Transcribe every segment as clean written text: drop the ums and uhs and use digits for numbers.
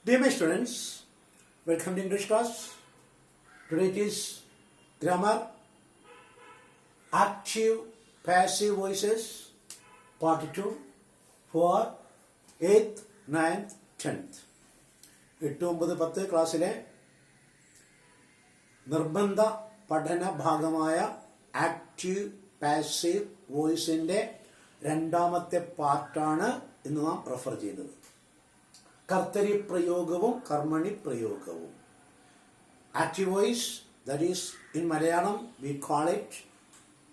Dear my students, welcome to English class. Today it is grammar, active, passive voices, part 2 for 8th, 9th, 10th. 8, 9, 10 ക്ലാസ്സിലെ നിർബന്ധ പഠന ഭാഗമായ active passive വോയിസിൻ്റെ രണ്ടാമത്തെ പാർട്ടാണ് ഇന്ന് നാം റെഫർ ചെയ്തത്. കർത്തരി പ്രയോഗവും കർമ്മണി പ്രയോഗവും. Active voice, that is in Malayalam we call it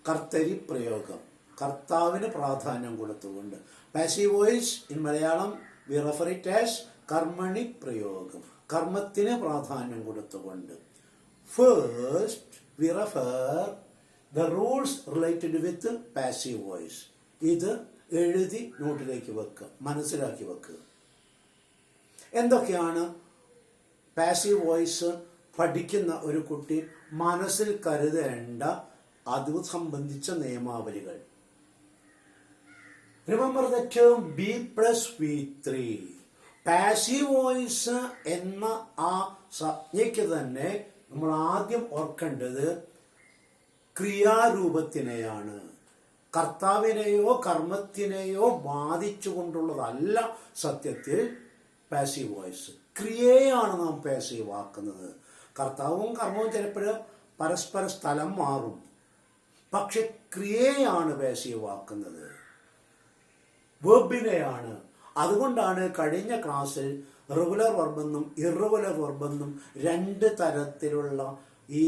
കർത്തരി പ്രയോഗം, കർത്താവിന് പ്രാധാന്യം കൊടുത്തുകൊണ്ട്. Passive voice in Malayalam we refer it as കർമ്മണി പ്രയോഗം, കർമ്മത്തിന് പ്രാധാന്യം കൊടുത്തുകൊണ്ട്. First we refer the rules related with passive voice. ഇത് എഴുതി നോട്ടിലേക്ക് വെക്കുക, മനസ്സിലാക്കി വെക്കുക. എന്തൊക്കെയാണ് പാസീവ് വോയിസ് പഠിക്കുന്ന ഒരു കുട്ടി മനസ്സിൽ കരുതേണ്ട അത് സംബന്ധിച്ച നിയമാവലികൾ? Remember the term B plus V3. Passive voice എന്ന ആ സംജ്ഞയ്ക്ക് തന്നെ നമ്മൾ ആദ്യം ഓർക്കേണ്ടത് ക്രിയാരൂപത്തിനെയാണ്. കർത്താവിനെയോ കർമ്മത്തിനെയോ ബാധിച്ചുകൊണ്ടുള്ളതല്ല സത്യത്തിൽ പാസീവ് വോയിസ്. ക്രിയയാണ് നാം പാസീവ് ആക്കുന്നത്. കർത്താവും കർമ്മവും ചിലപ്പോൾ പരസ്പര സ്ഥലം മാറും, പക്ഷെ ക്രിയയാണ് പാസീവ് ആക്കുന്നത്, വെർബിനെയാണ്. അതുകൊണ്ടാണ് കഴിഞ്ഞ ക്ലാസ്സിൽ റെഗുലർ വെർബെന്നും ഇറഗുലർ വെർബെന്നും രണ്ട് തരത്തിലുള്ള ഈ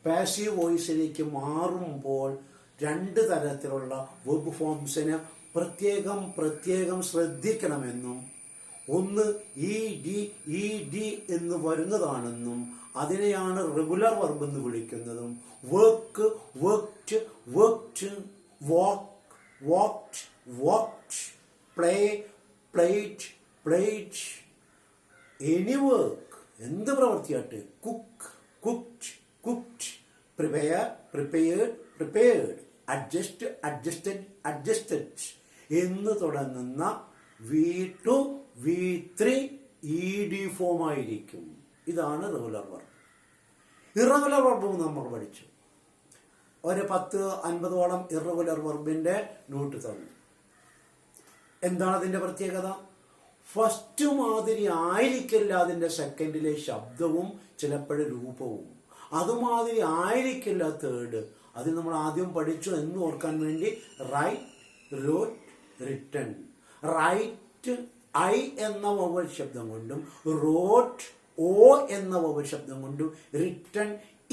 പാസീവ് വോയിസിലേക്ക് മാറുമ്പോൾ രണ്ട് തരത്തിലുള്ള വെർബ് ഫോംസിന് പ്രത്യേകം ശ്രദ്ധിക്കണമെന്നും, ഒന്ന് ഇ ഡി എന്ന് വരുന്നതാണെന്നും അതിനെയാണ് റെഗുലർ വെർബ് എന്ന് വിളിക്കുന്നതും. Work, worked, worked, walk, walked, walked, play, played, played, any work, എന്ത് പ്രവൃത്തിയാട്ടെ, cook, cooked, cooked, prepare, prepared, prepared, adjust, adjusted, adjusted എന്ന് തുടങ്ങുന്ന V2, V3 ED ഫോം ആയിരിക്കും. ഇതാണ് റെഗുലർ വെർബ്. ഇറഗുലർ വെർബും നമ്മൾ പഠിച്ചു. ഒരു 10-50ഓളം ഇറഗുലർ വെർബിന്റെ നോട്ട് തന്നു. എന്താണ് അതിന്റെ പ്രത്യേകത? ഫസ്റ്റ് മാതിരി ആയിരിക്കില്ല അതിന്റെ സെക്കൻഡിലെ ശബ്ദവും ചിലപ്പോഴും രൂപവും. അതുമാതിരി ആയിരിക്കില്ല തേർഡ്. അത് നമ്മൾ ആദ്യം പഠിച്ചു എന്ന് ഓർക്കാൻ വേണ്ടി write, wrote, written. Write I എന്ന വവൽ ശബ്ദം കൊണ്ടും, റോട്ട് ഓ എന്ന വവൽ ശബ്ദം കൊണ്ടും, റിട്ടൺ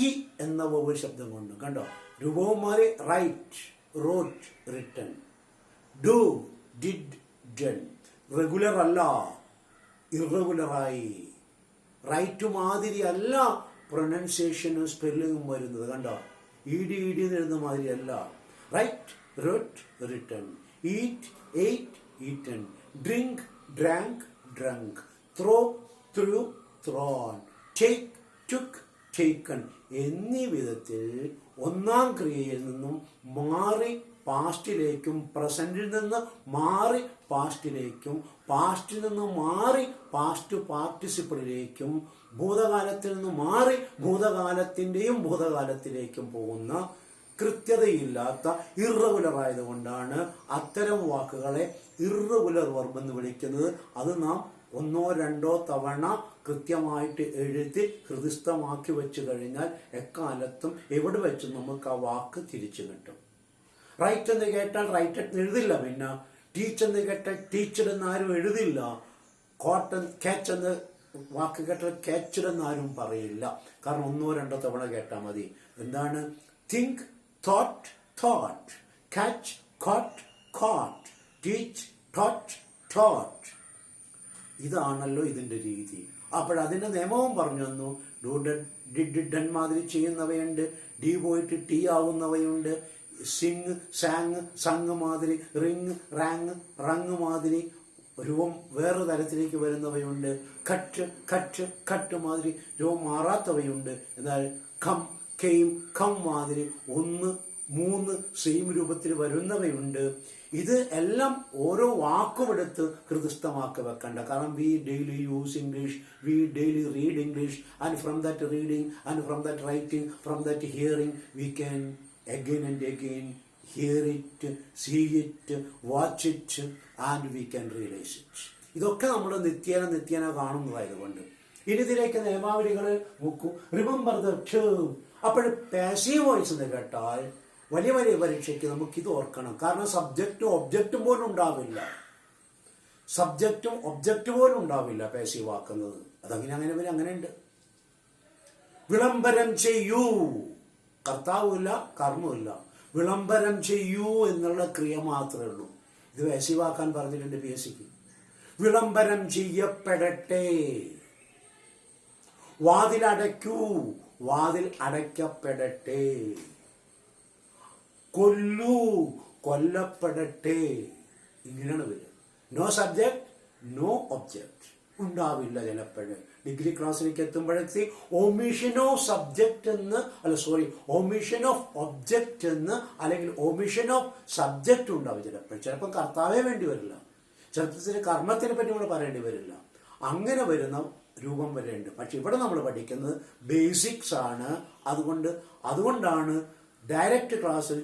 ഇ എന്ന വവൽ ശബ്ദം കൊണ്ടും. കണ്ടോ, രൂപവും മാറി. Write, wrote, written. Do, did, done. Regular അല്ല, ഇറഗുലറായി. റൈറ്റ് മാതിരി അല്ല പ്രൊനൗൺസിയേഷനും സ്പെല്ലിങ്ങും വരുന്നത്. കണ്ടോ, ഇഡി എഴുതുന്ന മാതിരി അല്ല. Write, wrote, written. Eat, ate, eaten. Drink, drank, drunk. Throw, threw, thrown. Take, took, taken എന്നീ വിധത്തിൽ ഒന്നാം ക്രിയയിൽ നിന്നും മാറി പാസ്റ്റിലേക്കും, പ്രസന്റിൽ നിന്ന് മാറി പാസ്റ്റിലേക്കും, പാസ്റ്റിൽ നിന്ന് മാറി പാസ്റ്റ് പാർട്ടിസിപ്പിളിലേക്കും, ഭൂതകാലത്തിൽ നിന്ന് മാറി ഭൂതകാലത്തിന്റെയും ഭൂതകാലത്തിലേക്കും പോകുന്ന കൃത്യതയില്ലാത്ത ഇറഗുലർ ആയതുകൊണ്ടാണ് അത്തരം വാക്കുകളെ ഇറഗുലർ വെർബ് എന്ന് വിളിക്കുന്നത്. അത് നാം 1-2 തവണ കൃത്യമായിട്ട് എഴുതി ഹൃദിസ്ഥമാക്കി വെച്ചു കഴിഞ്ഞാൽ എക്കാലത്തും എവിടെ വെച്ചും നമുക്ക് ആ വാക്ക് തിരിച്ചു കിട്ടും. റൈറ്റ് എന്ന് കേട്ടാൽ റൈറ്റ് എന്ന് എഴുതില്ല. പിന്നെ ടീച്ച് എന്ന് കേട്ടാൽ ടീച്ചർ എന്ന് ആരും എഴുതില്ല. കോട്ടൺ, ക്യാച്ച് എന്ന് വാക്ക് കേട്ടാൽ ക്യാച്ചഡ് എന്ന് ആരും പറയില്ല. കാരണം 1-2 തവണ കേട്ടാൽ മതി. എന്താണ്? Think, thought, thought. Catch, caught, caught. Teach, taught, taught. ഇതാണല്ലോ ഇതിന്റെ രീതി. അപ്പോഴതിന്റെ നിയമവും പറഞ്ഞു തന്നു. ഡു, ഡിഡ്, ഡൺ മാതിരി ചെയ്യുന്നവയുണ്ട്, ഡി പോയിട്ട് ടി ആവുന്നവയുണ്ട്. സിങ്, സാങ്, സങ് മാതിരി, റിങ്, റാങ്, റങ് മാതിരി രൂപം വേറെ തരത്തിലേക്ക് വരുന്നവയുണ്ട്. കട്ട്, കട്ട്, കട്ട് മാതിരി രൂപം മാറാത്തവയുണ്ട്. എന്നാൽ കം, കെയിം, കം മാതിരി 1, 3 സെയിം രൂപത്തിൽ വരുന്നവയുണ്ട്. ഇത് എല്ലാം ഓരോ വാക്കും എടുത്ത് ഹൃദയസ്ഥമാക്കി വെക്കണ്ട. കാരണം we daily use English, we daily read English, and from that reading and from that writing, from that hearing we can again and again hear it, see it, watch it, and we can realize it. ഇതൊക്കെ നമ്മൾ നിത്യേന കാണുന്നതായതുകൊണ്ട് ഇനി ഇതിലേക്ക് നിയമാവലികൾ നോക്കൂ. Remember the term. അപ്പോൾ passive voice എന്ന് കേട്ടാൽ വലിയ പരീക്ഷയ്ക്ക് നമുക്കിത് ഓർക്കണം. കാരണം സബ്ജക്റ്റും ഒബ്ജക്റ്റും പോലും ഉണ്ടാവില്ല. സബ്ജക്റ്റും ഒബ്ജക്റ്റ് പോലും ഉണ്ടാവില്ല പാസീവ് ആക്കുന്നത്. അങ്ങനെ ഉണ്ട്. വിളംബരം ചെയ്യൂ, കർത്താവുമില്ല കർമ്മമില്ല. വിളംബരം ചെയ്യൂ എന്നുള്ള ക്രിയ മാത്രമേ ഉള്ളൂ. ഇത് പാസീവാക്കാൻ പറഞ്ഞിട്ടുണ്ട് PSCക്ക്. വിളംബരം ചെയ്യപ്പെടട്ടെ. വാതിലടയ്ക്കൂ, വാതിൽ അടയ്ക്കപ്പെടട്ടെ. കൊല്ലൂ, കൊല്ലപ്പെടട്ടെ. ഇങ്ങനെയാണ് വരിക. നോ സബ്ജക്ട്, നോ ഒബ്ജക്ട് ഉണ്ടാവില്ല. ചിലപ്പോഴേ ഡിഗ്രി ക്ലാസ്സിലേക്ക് എത്തുമ്പോഴേക്ക് ഒമിഷൻ ഓഫ് സബ്ജക്റ്റ് എന്ന് ഒമിഷൻ ഓഫ് ഒബ്ജക്റ്റ് എന്ന് അല്ലെങ്കിൽ ഒമിഷൻ ഓഫ് സബ്ജക്റ്റ് ഉണ്ടാവും. ചിലപ്പോൾ കർത്താവേ വേണ്ടി വരില്ല, ചിലപ്പോൾ കർമ്മത്തിനെ പറ്റി നമ്മൾ പറയേണ്ടി വരില്ല. അങ്ങനെ വരുന്ന രൂപം വരെയുണ്ട്. പക്ഷെ ഇവിടെ നമ്മൾ പഠിക്കുന്നത് ബേസിക്സ് ആണ്. അതുകൊണ്ടാണ് ഡയറക്റ്റ് ക്ലാസ്സിൽ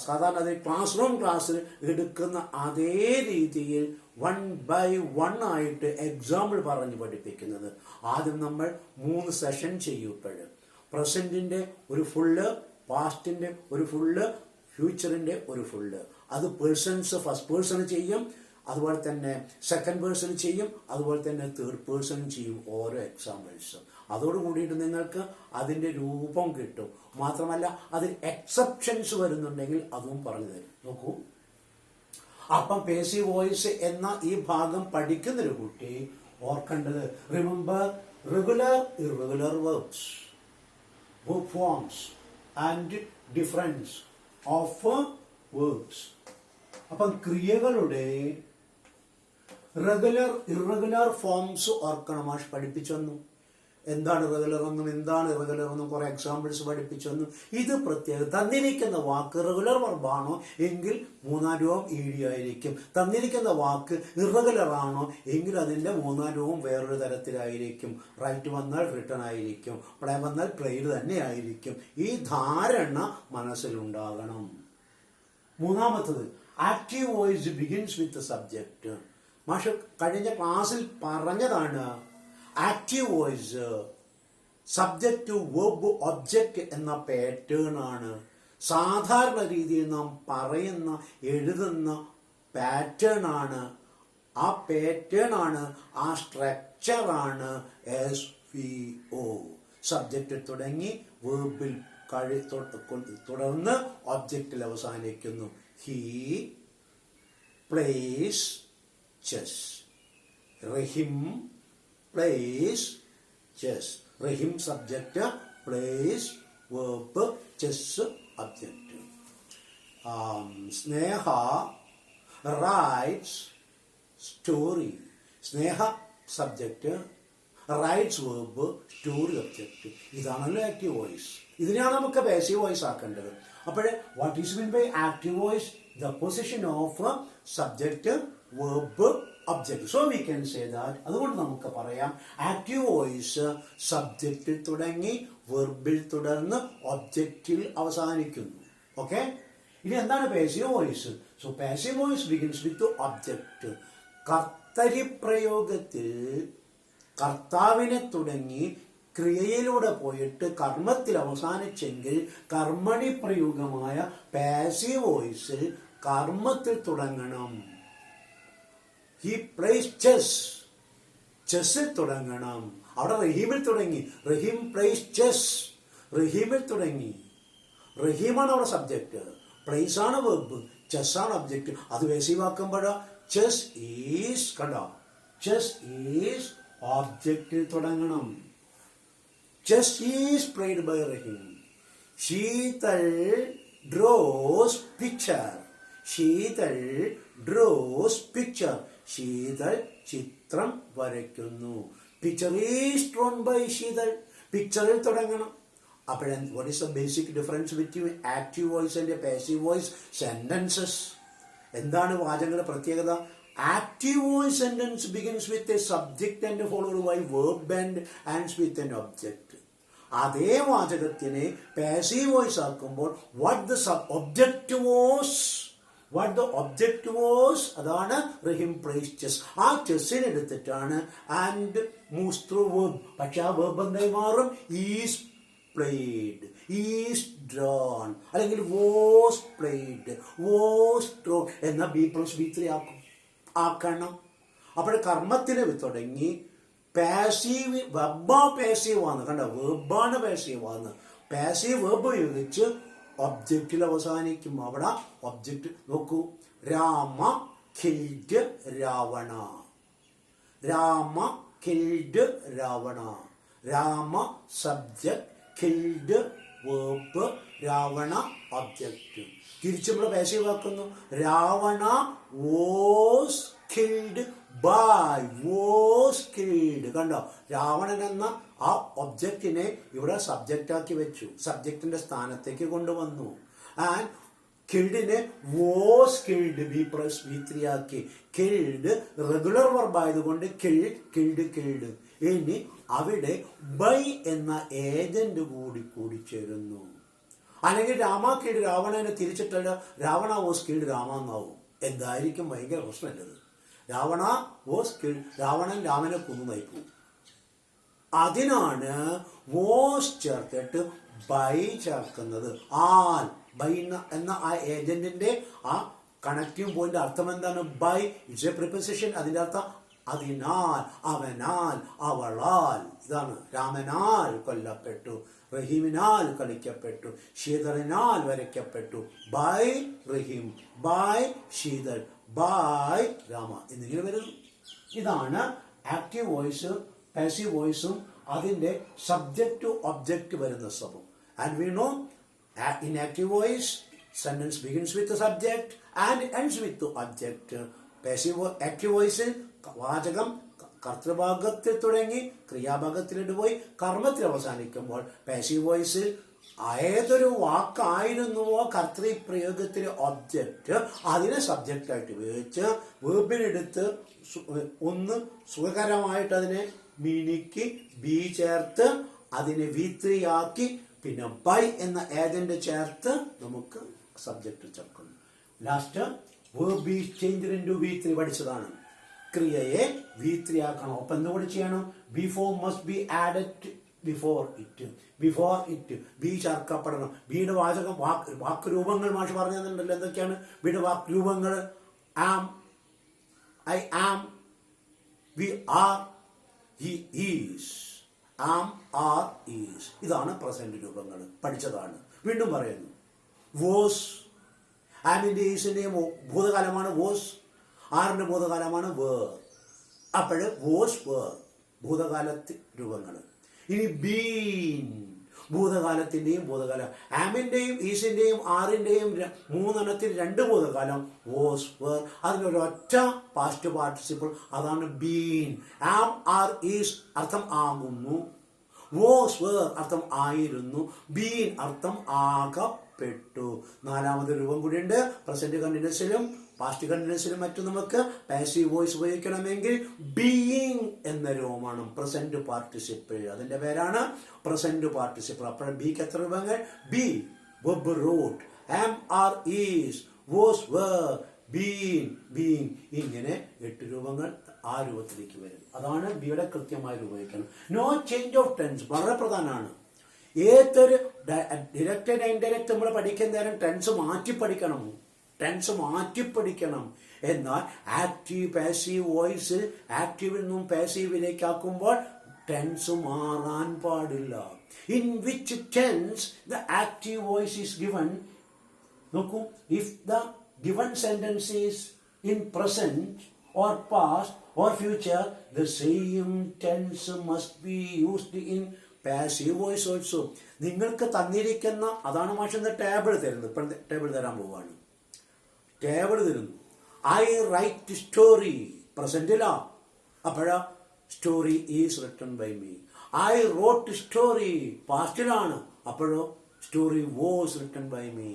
സാധാരണ അത് ക്ലാസ് റൂം ക്ലാസ്സിൽ എടുക്കുന്ന അതേ രീതിയിൽ 1 by 1 ആയിട്ട് എക്സാമ്പിൾ പറഞ്ഞ് പഠിപ്പിക്കുന്നത്. ആദ്യം നമ്മൾ 3 സെഷൻ ചെയ്യുമ്പോഴും പ്രസന്റിന്റെ ഒരു ഫുള്ള്, പാസ്റ്റിന്റെ ഒരു ഫുള്ള്, ഫ്യൂച്ചറിന്റെ ഒരു ഫുള്ള്. അത് പേഴ്സൺസ് ഫസ്റ്റ് പേഴ്സൺ ചെയ്യും, അതുപോലെ തന്നെ സെക്കൻഡ് പേഴ്സൺ ചെയ്യും, അതുപോലെ തന്നെ തേർഡ് പേഴ്സൺ ചെയ്യും. ഓരോ എക്സാമ്പിൾസും അതോടുകൂടിയിട്ട് നിങ്ങൾക്ക് അതിൻ്റെ രൂപം കിട്ടും. മാത്രമല്ല അതിൽ എക്സെപ്ഷൻസ് വരുന്നുണ്ടെങ്കിൽ അതും പറഞ്ഞു തരും. നോക്കൂ, അപ്പം പേസീവ് വോയിസ് എന്ന ഈ ഭാഗം പഠിക്കുന്നൊരു കുട്ടി ഓർക്കേണ്ടത്, remember regular irregular verbs, forms and difference of verbs. അപ്പം ക്രിയകളുടെ റെഗുലർ ഇറഗുലർ ഫോംസ് ഓർക്കണം. മാഷ് പഠിപ്പിച്ചെന്നു. എന്താണ് റെഗുലർ എന്നും എന്താണ് ഇറഗുലർ എന്നും കുറെ എക്സാമ്പിൾസ് പഠിപ്പിച്ചെന്നു. ഇത് പ്രത്യേകം തന്നിരിക്കുന്ന വാക്ക് റെഗുലർ വെർബാണോ എങ്കിൽ 3-ാം രൂപം ED ആയിരിക്കും. തന്നിരിക്കുന്ന വാക്ക് ഇറഗുലർ ആണോ എങ്കിൽ അതിൻ്റെ 3-ാം രൂപം വേറൊരു തരത്തിലായിരിക്കും. റൈറ്റ് വന്നാൽ റിട്ടേൺ ആയിരിക്കും, പ്ലേ വന്നാൽ പ്ലേഡ് തന്നെ ആയിരിക്കും. ഈ ധാരണ മനസ്സിലുണ്ടാകണം. മൂന്നാമത്തത് ആക്റ്റീവ് വോയിസ് ബിഗിൻസ് വിത്ത് സബ്ജക്റ്റ്. മാഷ് കഴിഞ്ഞ ക്ലാസ്സിൽ പറഞ്ഞതാണ് active voice subject verb object എന്ന പാറ്റേൺ ആണ്. സാധാരണ രീതിയിൽ നാം പറയുന്ന എഴുതുന്ന പാറ്റേൺ ആണ്. ആ പാറ്റേൺ ആണ്, ആ സ്ട്രക്ചറാണ് SVO. സബ്ജക്റ്റ് തുടങ്ങി വെർബിൽ തുടർന്ന് ഒബ്ജക്റ്റിൽ അവസാനിക്കുന്നു. He place chess. Rahim plays chess. Rahim subject, plays verb, chess object. Sneha writes story. Sneha subject, writes verb, story object. ഇതാണല്ലോ ആക്റ്റീവ് വോയിസ്. ഇതിനെയാണ് നമുക്ക് പാസീവ് വോയിസ് ആക്കേണ്ടത്. അപ്പോൾ what is mean by active voice? The position of subject, verb, object. So we can say that. അതുകൊണ്ട് നമുക്ക് പറയാം active voice സബ്ജക്റ്റിൽ തുടങ്ങി വെർബിൽ തുടർന്ന് ഒബ്ജക്റ്റിൽ അവസാനിക്കുന്നു. ഓക്കെ, ഇനി എന്താണ് passive voice? So passive voice begins with object. കർത്തരി പ്രയോഗത്തിൽ കർത്താവിനെ തുടങ്ങി ക്രിയയിലൂടെ പോയിട്ട് കർമ്മത്തിൽ അവസാനിച്ചെങ്കിൽ കർമ്മണി പ്രയോഗമായ പാസീവ് വോയിസിൽ കർമ്മത്തിൽ തുടങ്ങണം. ഹി പ്ലേസ് ചെസ്, ചെസ്സിൽ തുടങ്ങണം. അവിടെ റഹീമിൽ തുടങ്ങി. റഹീം പ്ലേസ് ചെസ്, റഹീമിൽ തുടങ്ങി. റഹീമാണ് അവിടെ സബ്ജക്റ്റ്, പ്ലേസ് ആണ് വെർബ്, ചെസ് ആണ് ഒബ്ജക്റ്റ്. അത് വേസീവാക്കുമ്പോഴോ ചെസ് ഈസ്, കണ്ടോ, ചെസ് ഈസ് ഒബ്ജക്റ്റിൽ തുടങ്ങണം. Chess is played by Rahim. Sheetal draws picture. Sheetal draws picture. Sheetal ചിത്രം വരയ്ക്കുന്നു. Picture is drawn by Sheetal. പിക്ചറിൽ തുടങ്ങണം. അപ്പോൾ what is the basic difference between active voice and a passive voice? Sentences. എന്താണ് വാചകങ്ങളുടെ പ്രത്യേകത? Active voice sentence begins with a subject and followed by verb and ends with an object. അതേ വാചകത്തിനെ passive voice ആക്കുമ്പോൾ what the object was അതാണ് Rahim price chess. ആ ചെസ്സിനെ എടുത്തിട്ടാണ് and moves through verb. പക്ഷെ ആ വെർബ് എന്തായി മാറും? ഈസ് പ്ലേഡ്, ഈസ് ഡ്രോൺ, അല്ലെങ്കിൽ വാസ് പ്ലേഡ്, വാസ് ഡ്രോൺ എന്ന B+B3 ആക്കണം. അപ്പോൾ കർമ്മത്തിന് തുടങ്ങി പാസീവ് പാസീവ് ആണ്. കണ്ടോ, വെർബാണ് പാസീവ് ആണ്. പാസീവ് വെർബ് ഉപയോഗിച്ച് ഒബ്ജക്റ്റിൽ അവസാനിക്കും. അവിടെ ഒബ്ജക്റ്റ് നോക്കൂ. Rama killed Ravana, Rama killed Ravana. Rama subject, killed verb, Ravana object. തിരിച്ച് നമ്മൾ പാസീവ് ആക്കുന്നു. Ravana was killed by, was killed. കണ്ടോ, രാവണൻ എന്ന ആ ഒബ്ജക്റ്റിനെ ഇവിടെ സബ്ജക്റ്റ് ആക്കി വെച്ചു, സബ്ജക്റ്റിന്റെ സ്ഥാനത്തേക്ക് കൊണ്ടുവന്നു. ആൻഡ് കിൽഡിനെ വാസ് കിൽഡ് B+B3 ആക്കി. കിൽഡ് റെഗുലർ വെർബ് ആയതുകൊണ്ട് കിൽഡ്. ഇനി അവിടെ ബൈ എന്ന ഏജന്റ് കൂടി ചേരുന്നു. അല്ലെങ്കിൽ രാമ കിൽഡ് രാവണനെ തിരിച്ചിട്ടല്ല, രാവണ വാസ് കിൽഡ് രാമ എന്നാവും. എന്തായിരിക്കും? ഭയങ്കര പ്രശ്നമല്ലത്. രാവണ വാസ് കിൽഡ്, രാവണൻ രാമനെ കൊന്നു നയിക്കും. അതിനാണ് വാസ് ചേർത്തിട്ട് ബൈ ചേർക്കുന്നത്. ആൽ, ബൈ എന്ന ആ ഏജന്റിന്റെ ആ കണക്റ്റീവ് പോയിന്റ് അർത്ഥം എന്താണ്? ബൈ. It's a preposition. അതിന്റെ അർത്ഥം അതിനാൽ, അവനാൽ, അവളാൽ. ഇതാണ്. രാമനാൽ കൊല്ലപ്പെട്ടു, റഹീമിനാൽ കളിക്കപ്പെട്ടു, ശീതളിനാൽ വരയ്ക്കപ്പെട്ടു. By Rahim, by Sheethal, by Rama എന്നിങ്ങനെ വരുന്നു. ഇതാണ് ആക്റ്റീവ് വോയിസ് പാസീവ് വോയിസും അതിന്റെ സബ്ജക്റ്റ് ടു ഒബ്ജക്റ്റ് വരുന്ന സ്വഭാവം. And we know in active voice sentence begins with the subject and ends with the object. Active വോയിസിൽ വാചകം കർത്തൃഭാഗത്തിൽ തുടങ്ങി ക്രിയാഭാഗത്തിലോട്ട് പോയി കർമ്മത്തിൽ അവസാനിക്കുമ്പോൾ പാസീവ് വോയിസിൽ ഏതൊരു വാക്കായിരുന്നുവോ കർത്തൃപ്രയോഗത്തിലെ ഒബ്ജക്റ്റ് അതിനെ സബ്ജക്റ്റായിട്ട് ഉപയോഗിച്ച് വെർബിനെടുത്ത് ഒന്ന് സുഖകരമായിട്ട് അതിനെ മിനുക്കി ബി ചേർത്ത് അതിനെ V3 ആക്കി പിന്നെ ബൈ എന്ന ഏജന്റ് ചേർത്ത് നമുക്ക് സബ്ജക്റ്റ് ചേർക്കുന്നു. Last verb is changed into V3 പഠിച്ചതാണ്. ക്രിയയെ V3 ആക്കണം. ഒപ്പം എന്തുകൂടി ചെയ്യണം? Before must be added before it. B ചേർക്കപ്പെടണം. ബിയുടെ വാചകം വാക്ക് രൂപങ്ങൾ മാഷ് പറഞ്ഞു തന്നിട്ടുണ്ടല്ലോ. എന്തൊക്കെയാണ് ബിയുടെ വാക്ക് രൂപങ്ങൾ? Am, I am, we are, he is. Am, are, is. ഇതാണ് പ്രസന്റ് രൂപങ്ങൾ. പഠിച്ചതാണ്. വീണ്ടും പറയുന്നു. വോസ്, ആമിന്റെ ഈസിന്റെയും ഭൂതകാലമാണ് വോസ്, ആറിന്റെ ഭൂതകാലമാണ് വേർ. അപ്പോഴ് വോസ് വേർ ഭൂതകാലത്തി രൂപങ്ങൾ. ഇനി ബീൻ ഭൂതകാലത്തിന്റെയും ഭൂതകാലം. ആമിന്റെയും ഈസിന്റെയും ആറിന്റെയും മൂന്നെണ്ണത്തിൽ 2 ഭൂതകാലം വോസ് വേർ. അതിനൊരൊറ്റ പാസ്റ്റ് പാർട്ടിസിപ്പിൾ, അതാണ് ബീൻ. ആം, ആർ, ഈസ് അർത്ഥം ആകുന്നു. വോസ് വേർ അർത്ഥം ആയിരുന്നു. ബീൻ അർത്ഥം ആകപ്പെട്ടു. 4ാമത് രൂപം കൂടിയുണ്ട്. പ്രസന്റ് കണ്ടിന്യൂസിലും പാസ്റ്റ് കണ്ടിന്യൂസിലും മറ്റും നമുക്ക് പാസീവ് വോയിസ് ഉപയോഗിക്കണമെങ്കിൽ ബീയിങ് എന്ന രൂപമാണ് പ്രസന്റ് പാർട്ടിസിപ്പിൾ. അതിന്റെ പേരാണ് പ്രസന്റ് പാർട്ടിസിപ്പിൾ. അപ്പോൾ ബിക്ക് എത്ര രൂപങ്ങൾ? Be, verb root, am, are, is, was, were, been, being. ഇങ്ങനെ 8 രൂപങ്ങൾ ആ രൂപത്തിലേക്ക് വരും. അതാണ് ബിയുടെ കൃത്യമായി ഉപയോഗിക്കണം. നോ ചേഞ്ച് ഓഫ് ടെൻസ് വളരെ പ്രധാനമാണ്. ഏതൊരു ഡിറക്റ്റ് ആൻഡ് ഇൻഡയറക്റ്റ് നമ്മൾ പഠിക്കുന്ന നേരം ടെൻസ് മാറ്റി പഠിക്കണം. എന്നാൽ ആക്റ്റീവ് പാസീവ് വോയിസിൽ ആക്റ്റീവിൽ നിന്നും പാസീവിലേക്ക് ആക്കുമ്പോൾ ടെൻസ് മാറാൻ പാടില്ല. In which tense the active voice is given. നോക്കൂ, if the given sentence is in present or past or future, the same tense must be used in passive voice also. നിങ്ങൾക്ക് തന്നിരിക്കുന്ന അതാണ് മാഷിന്റെ table തരുന്നത്. ഇപ്പം table തരാൻ പോവാണ്. Table തരുന്നു. ഐ റൈറ്റ് സ്റ്റോറി പ്രസന്റിലാ. അപ്പോഴാ story is written by me. I wrote story പാസ്റ്റിലാണ്. അപ്പോഴോ story was written by me.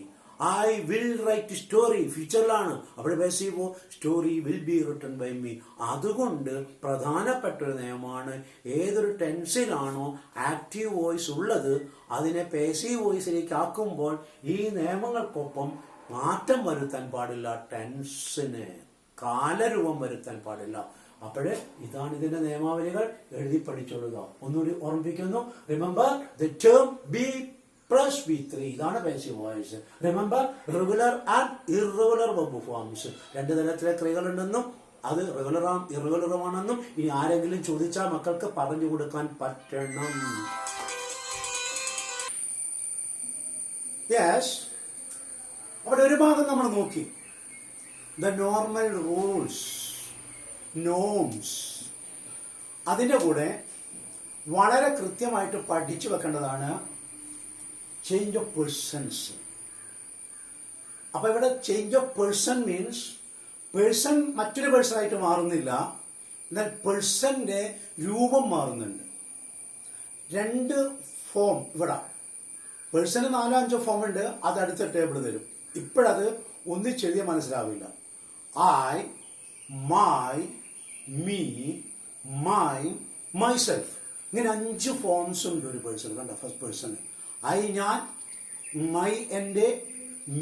I will write story, ഫ്യൂച്ചറിലാണ്. അവിടെ passive story will be written by me. അതുകൊണ്ട് പ്രധാനപ്പെട്ട ഒരു നിയമമാണ്, ഏതൊരു ടെൻസിലാണോ ആക്റ്റീവ് വോയിസ് ഉള്ളത് അതിനെ പാസീവ് വോയിസിലേക്ക് ആക്കുമ്പോൾ ഈ നിയമങ്ങൾക്കൊപ്പം മാറ്റം വരുത്താൻ പാടില്ല, ടെൻസിന് കാലരൂപം വരുത്താൻ പാടില്ല. അപ്പോഴ് ഇതാണ് ഇതിന്റെ നിയമാവലികൾ, എഴുതി പഠിച്ചോളുക. ഒന്നുകൂടി ഓർമ്മിപ്പിക്കുന്നു. Remember the term B plus B3, ഇതാണ് passive voice. Remember regular and irregular verb forms. രണ്ട് തരത്തിലെ ക്രിയകളുണ്ടെന്നും അത് റെഗുലറും ഇറഗുലറുമാണെന്നും ഇനി ആരെങ്കിലും ചോദിച്ചാൽ മക്കൾക്ക് പറഞ്ഞു കൊടുക്കാൻ പറ്റണം. യെസ്, അവിടെ ഒരു ഭാഗം നമ്മൾ നോക്കി, ദ നോർമൽ റൂൾസ്, നോംസ്. അതിൻ്റെ കൂടെ വളരെ കൃത്യമായിട്ട് പഠിച്ചു വെക്കേണ്ടതാണ് ചേഞ്ച് ഓഫ് പേഴ്സൺസ്. അപ്പൊ ഇവിടെ change of person means person മറ്റൊരു പേഴ്സൺ ആയിട്ട് മാറുന്നില്ല, എന്നാൽ പേഴ്സന്റെ രൂപം മാറുന്നുണ്ട്. രണ്ട് ഫോം ഇവിടെ, പേഴ്സന് 4-5 ഫോം ഉണ്ട്, അത് അടുത്ത ടേബിൾ തരും. ഇപ്പോഴത് ഒന്നിച്ചെഴുതിയാൽ മനസ്സിലാവില്ല. I, my, me, mine, myself, ഇങ്ങനെ 5 ഫോംസ് ഉണ്ട് ഒരു പേഴ്സൺ. കണ്ട, ഫസ്റ്റ് പേഴ്സൺ ഐ ഞാൻ, മൈ എൻ്റെ,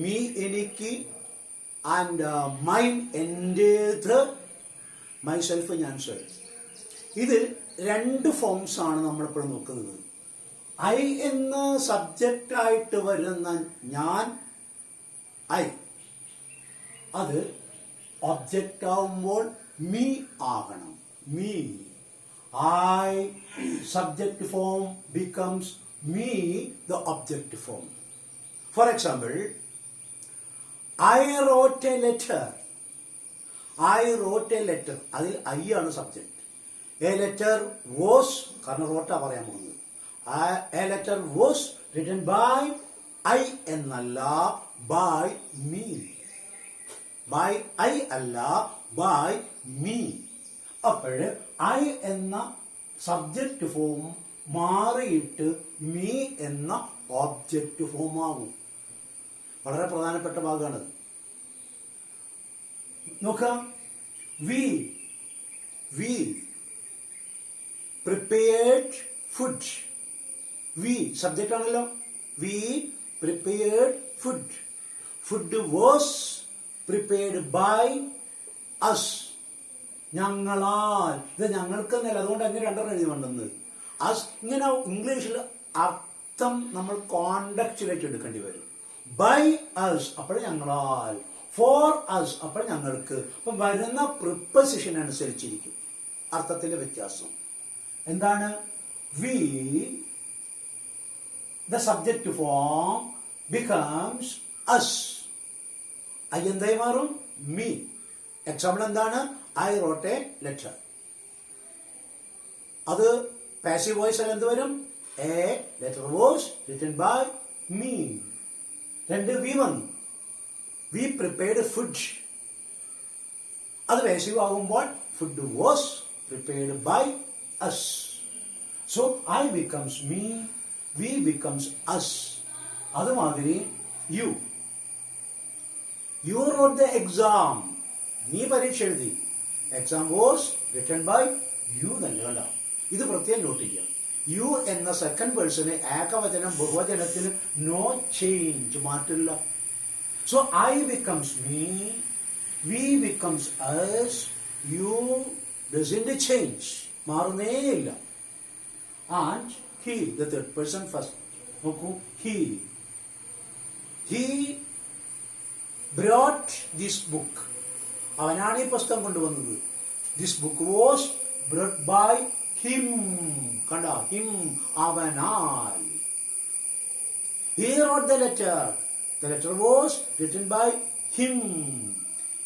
മീ എനിക്ക്, ആൻഡ് മൈൻ എൻ്റേത്, മൈസെൽഫ് ഞാൻ സെൽഫ്. ഇത് 2 ഫോംസ് ആണ് നമ്മളിപ്പോൾ നോക്കുന്നത്. ഐ എന്ന സബ്ജക്റ്റ് ആയിട്ട് വരുന്ന ഞാൻ, ഐ, അത് ഒബ്ജക്റ്റ് ആവുമ്പോൾ മീ ആകണം, me. I subject form becomes me the object form. For example, I wrote a letter. I wrote a letter, അതിൽ ഐ ആണ് സബ്ജക്റ്റ്. എ ലെറ്റർ വാസ്, കാരണം റോട്ടാ പറയാൻ പോകുന്നത്. A letter was written by I എന്നല്ല, by me. By I അല്ല, by me. അപ്പോഴ് I എന്ന സബ്ജക്റ്റ് ഫോം മാറിയിട്ട് മീ എന്ന ഓബ്ജക്റ്റ് ഫോം ആകും. വളരെ പ്രധാനപ്പെട്ട ഭാഗമാണത്. നോക്കാം, we prepared food. We subject ആണല്ലോ. V prepared food. Food was prepared by us, ഞങ്ങളാൽ. ഇത് ഞങ്ങൾക്കെന്നല്ല, അതുകൊണ്ട് അങ്ങനെ 2 എഴുതി വേണ്ടുന്നത്. അസ് ഇങ്ങനെ ഇംഗ്ലീഷിൽ അർത്ഥം നമ്മൾ കോണ്ടക്സ്റ്റിലേക്ക് എടുക്കേണ്ടി വരും. ബൈ അസ് അപ്പോൾ ഞങ്ങളാൽ, ഫോർ അസ് അപ്പോൾ ഞങ്ങൾക്ക്. അപ്പം വരുന്ന പ്രിപ്പസിഷൻ അനുസരിച്ചിരിക്കും അർത്ഥത്തിന്റെ വ്യത്യാസം. എന്താണ്? We the subject form becomes us. I എന്തായി മാറും? മീ. എക്സാമ്പിൾ എന്താണ്? I wrote a letter. അത് പാസീവ് വോയിസ് എന്ത് വരും? A letter was written by me. 2 we വന്നു. We prepared food. അത് പാസീവ് ആകുമ്പോൾ food was prepared by us. So I becomes me, we becomes us. അതുമാതിരി you. You wrote the exam. നീ പരീക്ഷ എഴുതി. Exam was written by you തന്നെ. കണ്ട, ഇത് പ്രത്യേകം നോട്ട് ചെയ്യാം. യു എന്ന സെക്കൻഡ് പേഴ്സണ് ഏകവചനം ബഹുവചനത്തിന് നോ ചേഞ്ച്, മാറ്റില്ല. So I becomes me, we becomes us, you doesn't change, മാറുന്നേയില്ല. And he the third person first. നോക്കൂ, ഹി ബ്രോട്ട് ദിസ് ബുക്ക്. അവനാണ് ഈ പുസ്തകം കൊണ്ടുവന്നത്. This book was brought by him. കണ്ട, ഹിം അവനാൽ. He wrote the letter. The letter was written by him.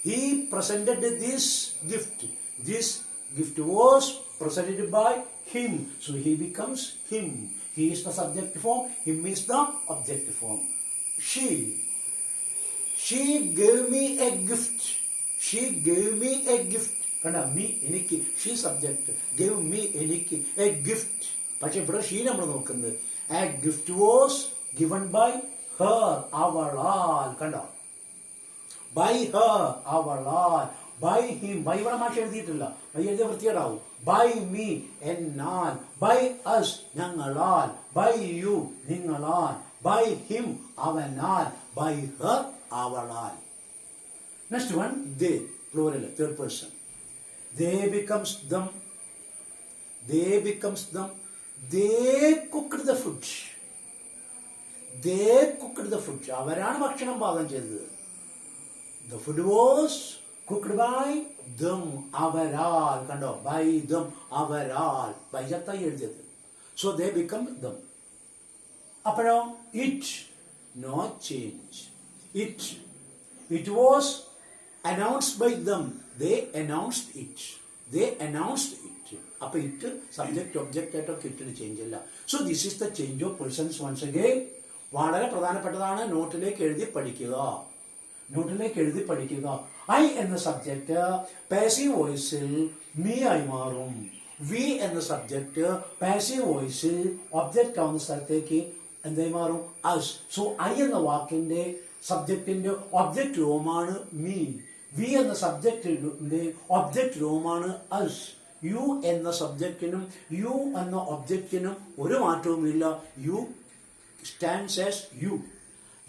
He presented this gift. This gift was presented by him. So he becomes him. He is the subject form. Him is the object form. She gave me a gift. She gave me a gift. കണ്ട, me എനിക്ക്, she subject, give me എനിക്ക് a gift. പക്ഷെ ഇവിടെ she നമ്മൾ നോക്കുന്നത്. A gift was given by her അവളാൽ. കണ്ടോ? By her അവളാൽ. ബൈ ഹിം, ബൈ ഇവിടെ മാഷ എഴുതിയിട്ടില്ല, ബൈ എഴുതിയ വൃത്തികേടാവും. ബൈ മീ എന്നാൽ. ബൈ അസ് ഞങ്ങളാൽ. ബൈ യു നിങ്ങളാൽ. ബൈ ഹിം അവനാൽ. ബൈ ഹർ അവളാൽ. Next one they, plural, third person. They becomes them. They becomes them. They cooked the food. They cooked the food. അവരാണ് ഭക്ഷണം പാകം ചെയ്തത്. The food was cooked by them. അവരാൽ. കണ്ടോ? By them. അവരാൽ. ബൈജത്തായി എഴുതിയത്. So they become them. അപ്പോഴോ it, no change. It was announced by them. They announced it. They announced it. അപ്പൊ it subject object ആയിട്ടൊക്കെ ഇറ്റിന് change ഇല്ല. So this is the change of persons. Once again വളരെ പ്രധാനപ്പെട്ടതാണ്. നോട്ടിലേക്ക് എഴുതി പഠിക്കുക. നോട്ടിലേക്ക് എഴുതി പഠിക്കുക. ഐ എന്ന സബ്ജക്റ്റ് പാസീവ് വോയിസിൽ മീ ആയി മാറും. വി എന്ന സബ്ജക്റ്റ് പാസീവ് വോയിസിൽ ഒബ്ജക്റ്റ് ആവുന്ന സ്ഥലത്തേക്ക് എന്തായി മാറും? അസ്. സോ ഐ എന്ന വാക്കിന്റെ സബ്ജക്റ്റിന്റെ ഒബ്ജക്റ്റ് രൂപമാണ് മീ. വി എന്ന സബ്ജക്റ്റിന്റെ ഒബ്ജക്റ്റ് രൂപമാണ് അസ്. യു എന്ന സബ്ജക്റ്റിനും യു എന്ന ഒബ്ജക്റ്റിനും ഒരു മാറ്റവുമില്ല. You stands as you.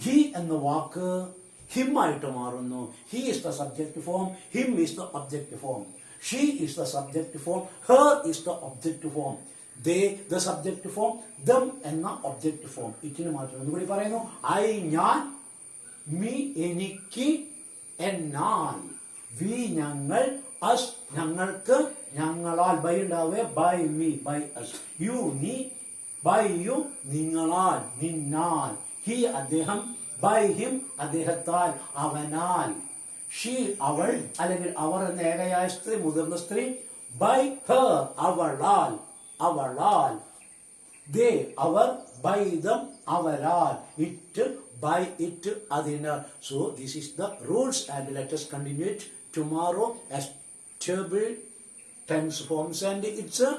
He എന്ന വാക്ക് ഹിം ആയിട്ട് മാറുന്നു. He is the subject form. Him is the object form. She is the subject form. Her is the object form. They the subject form. Them എന്ന object form. ഇറ്റിന് മാറ്റം. ഒന്നുകൂടി പറയുന്നു. I ഞാൻ. Me എനിക്ക്. എന്നാൽ. വി ഞങ്ങൾ. അസ് ഞങ്ങൾക്ക്. ഞങ്ങളാൽ. ബൈ ഉണ്ടാവേ. By me. By us. You നീ. ബൈ യു നിങ്ങളാൽ. നിന്നാൽ. ഹി അദ്ദേഹം. ബൈ ഹിം അദ്ദേഹത്താൽ. അവനാൽ. ഷീ അവൾ അല്ലെങ്കിൽ അവർ എന്ന ഏകയായ സ്ത്രീ, മുതിർന്ന സ്ത്രീ. ബൈ ഹർ അവളാൽ. അവളാൽ. ദേ അവർ. ബൈ ദം അവരാൽ. ഇറ്റ് by it അതിനാൽ. So this is the rules and let us continue it tomorrow as table tense forms and it's a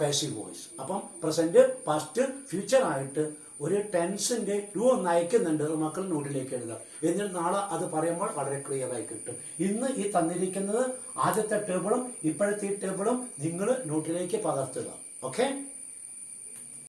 passive voice. അപ്പം പ്രസന്റ് പാസ്റ്റ് ഫ്യൂച്ചർ ആയിട്ട് ഒരു ടെൻസിന്റെ രൂപം നയിക്കുന്നുണ്ട്. മക്കൾ നോട്ടിലേക്ക് എഴുതുക. എന്നിട്ട് നാളെ അത് പറയുമ്പോൾ വളരെ ക്ലിയർ ആയി കിട്ടും. ഇന്ന് ഈ തന്നിരിക്കുന്നത് ആദ്യത്തെ ടേബിളും ഇപ്പോഴത്തെ ഈ ടേബിളും നിങ്ങൾ നോട്ടിലേക്ക് പകർത്തുക. ഓക്കെ.